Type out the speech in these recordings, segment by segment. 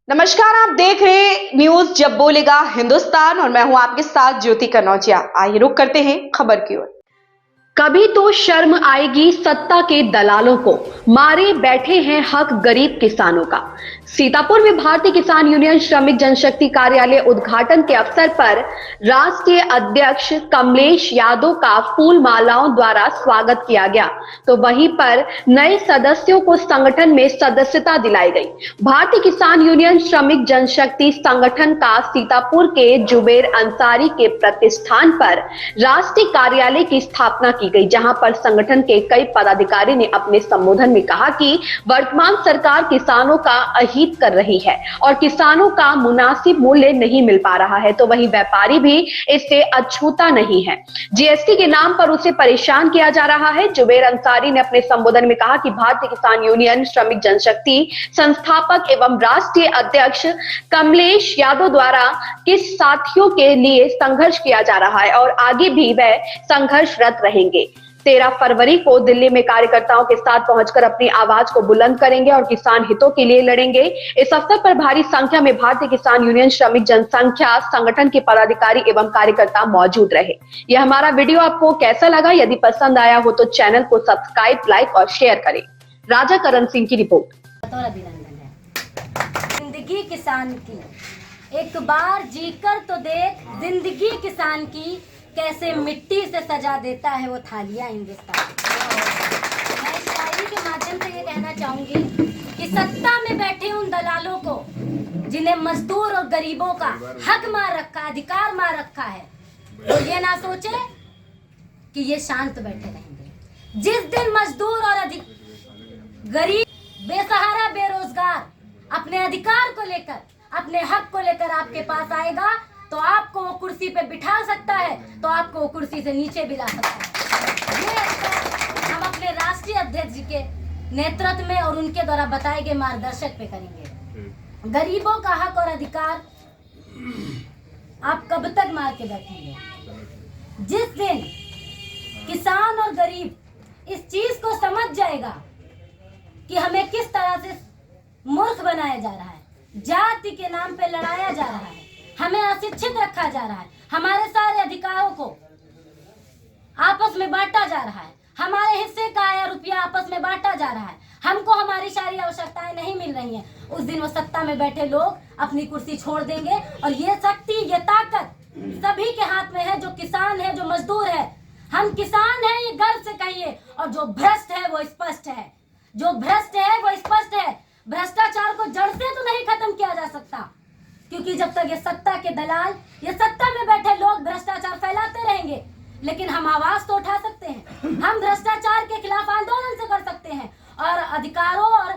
नमस्कार, आप देख रहे न्यूज जब बोलेगा हिंदुस्तान और मैं हूं आपके साथ ज्योति कनौजिया। आइए रुक करते हैं खबर की ओर। कभी तो शर्म आएगी सत्ता के दलालों को, मारे बैठे हैं हक गरीब किसानों का। सीतापुर में भारतीय किसान यूनियन श्रमिक जनशक्ति कार्यालय उद्घाटन के अवसर पर राष्ट्रीय अध्यक्ष कमलेश यादव का फूल मालाओं द्वारा स्वागत किया गया, तो वहीं पर नए सदस्यों को संगठन में सदस्यता दिलाई गई। भारतीय किसान यूनियन श्रमिक जनशक्ति संगठन का सीतापुर के जुबेर अंसारी के प्रतिष्ठान पर राष्ट्रीय कार्यालय की स्थापना की गई, जहां पर संगठन के कई पदाधिकारी ने अपने संबोधन में कहा कि वर्तमान सरकार किसानों का अहित कर रही है और किसानों का मुनासिब मूल्य नहीं मिल पा रहा है, तो वहीं व्यापारी भी इससे अछूता नहीं है। जीएसटी के नाम पर उसे परेशान किया जा रहा है। जुबेर अंसारी ने अपने संबोधन में कहा कि भारतीय किसान यूनियन श्रमिक जनशक्ति संस्थापक एवं राष्ट्रीय अध्यक्ष कमलेश यादव द्वारा किस साथियों के लिए संघर्ष किया जा रहा है और आगे भी वह संघर्षरत रहेंगे। 13 फरवरी को दिल्ली में कार्यकर्ताओं के साथ पहुंचकर अपनी आवाज को बुलंद करेंगे और किसान हितों के लिए लड़ेंगे। इस अवसर पर भारी संख्या में भारतीय किसान यूनियन श्रमिक जनसंख्या संगठन के पदाधिकारी एवं कार्यकर्ता मौजूद रहे। यह हमारा वीडियो आपको कैसा लगा? यदि पसंद आया हो तो चैनल को सब्सक्राइब, लाइक और शेयर करें। राजा करण सिंह की रिपोर्ट। अभिनंदन है जिंदगी किसान की, एक बार जीकर तो देख जिंदगी किसान की, कैसे मिट्टी से सजा देता है वो थालियां हिंदुस्तान। मैं इस शायरी के माध्यम से ये कहना चाहूंगी कि सत्ता में बैठे उन दलालों को, जिन्हें मजदूर और गरीबों का हक मार रखा, अधिकार मार रखा है, तो ये ना सोचे कि ये शांत बैठे रहेंगे। जिस दिन मजदूर और गरीब, बेसहारा, बेरोजगार अपने अधिकार को लेकर, अपने हक को लेकर आपके पास आएगा, तो आपको वो कुर्सी पे बिठा सकता है, तो आपको वो कुर्सी से नीचे भी ला सकता है। ये हम अपने राष्ट्रीय अध्यक्ष जी के नेतृत्व में और उनके द्वारा बताए गए मार्गदर्शक पे करेंगे। गरीबों का हक और अधिकार आप कब तक मार के बैठेंगे? जिस दिन किसान और गरीब इस चीज को समझ जाएगा कि हमें किस तरह से मूर्ख बनाया जा रहा है, जाति के नाम पे लड़ाया जा रहा है, हमें अशिक्षित रखा जा रहा है, हमारे सारे अधिकारों को आपस में बांटा जा रहा है, हमारे हिस्से का आया रुपया आपस में बांटा जा रहा है, हमको हमारी सारी आवश्यकताएं नहीं मिल रही हैं, उस दिन वो सत्ता में बैठे लोग अपनी कुर्सी छोड़ देंगे। और ये शक्ति, ये ताकत सभी के हाथ में है, जो किसान है, जो मजदूर है। हम किसान हैं, ये गर्व से कहिए। और जो भ्रष्ट है वो स्पष्ट है, जो भ्रष्ट है वो स्पष्ट है। भ्रष्टाचार को जड़ से तो नहीं खत्म किया जा सकता, क्योंकि जब तक ये सत्ता के दलाल, ये सत्ता में बैठे लोग भ्रष्टाचार फैलाते रहेंगे। लेकिन हम आवाज तो उठा सकते हैं, हम भ्रष्टाचार के खिलाफ आंदोलन से कर सकते हैं, और अधिकारों और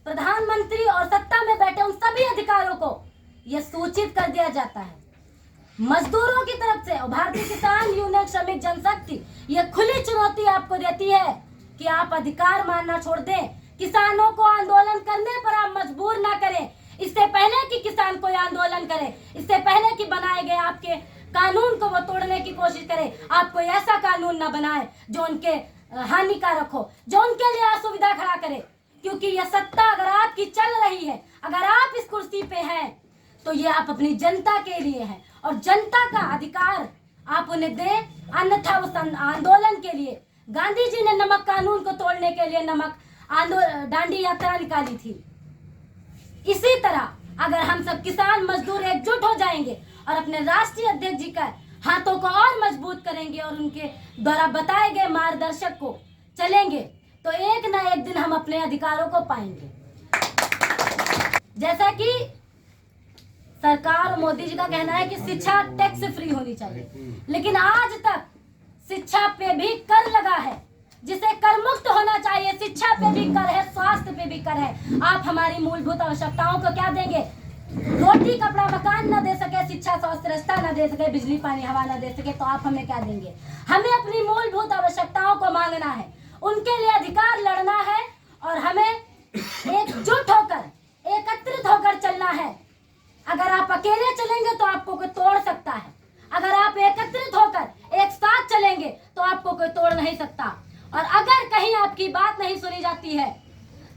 प्रधानमंत्री और सत्ता में बैठे उन सभी अधिकारों को यह सूचित कर दिया जाता है। मजदूरों की तरफ से और भारतीय किसान यूनियन श्रमिक जनशक्ति यह खुली चुनौती आपको देती है कि आप अधिकार मानना छोड़ दें, किसानों को आंदोलन करने पर आप मजबूर ना करें। इससे पहले कि किसान कोई आंदोलन करे, इससे पहले कि बनाए गए आपके कानून को वो तोड़ने की कोशिश करे, आप कोई ऐसा कानून ना बनाए जो उनके हानिकारक हो, जो उनके लिए असुविधा खड़ा करे। क्योंकि यह सत्ता अगर आपकी चल रही है, अगर आप इस कुर्सी पे हैं, तो ये आप अपनी जनता के लिए है, और जनता का अधिकार आप उन्हें दें, अन्यथा उस आंदोलन के लिए गांधी जी ने नमक कानून को तोड़ने के लिए दांडी यात्रा निकाली थी। इसी तरह अगर हम सब किसान मजदूर एकजुट हो जाएंगे और अपने राष्ट्रीय अध्यक्ष जी का हाथों को और मजबूत करेंगे और उनके द्वारा बताए गए मार्गदर्शक को चलेंगे, तो एक ना एक दिन हम अपने अधिकारों को पाएंगे। जैसा कि सरकार और मोदी जी का कहना है कि शिक्षा टैक्स फ्री होनी चाहिए, लेकिन आज तक शिक्षा पे भी कर लगा है, जिसे कर मुक्त होना चाहिए। शिक्षा पे भी कर है, स्वास्थ्य पे भी कर है। आप हमारी मूलभूत आवश्यकताओं को क्या देंगे? रोटी कपड़ा मकान न दे सके, शिक्षा स्वास्थ्य रास्ता न दे सके, बिजली पानी हवा न दे सके, तो आप हमें क्या देंगे? हमें अपनी मूलभूत आवश्यकताओं को मांगना है, उनके लिए अधिकार लड़ना है, और हमें एकजुट होकर, एकत्रित होकर चलना है। अगर आप अकेले चलेंगे तो आपको कोई तोड़ सकता है, अगर आप एकत्रित होकर एक साथ चलेंगे तो आपको कोई तोड़ नहीं सकता। और अगर कहीं आपकी बात नहीं सुनी जाती है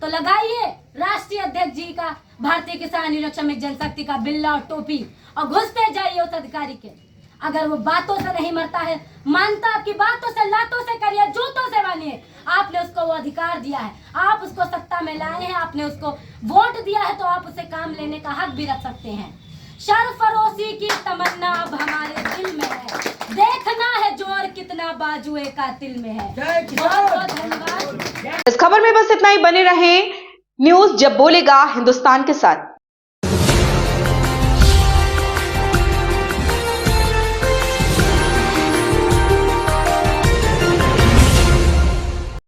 तो लगाइए राष्ट्रीय अध्यक्ष जी का भारतीय किसान यूनियन श्रमिक जनशक्ति का बिल्ला और टोपी और घुसते जाइए उस अधिकारी के। अगर वो बातों से नहीं मरता है, मानता आपकी बातों से, लातों से करिए, जूतों से मानिए। आपने उसको वो अधिकार दिया है, आप उसको सत्ता में लाए हैं, आपने उसको वोट दिया है, तो आप उसे काम लेने का हक भी रख सकते हैं। सरफरोशी की तमन्ना अब हमारे दिल में है, देखना है जोर कितना बाजुए कातिल में है। बहुत बहुत धन्यवाद। इस खबर में बस इतना ही। बने रहें न्यूज़ जब बोलेगा हिंदुस्तान के साथ।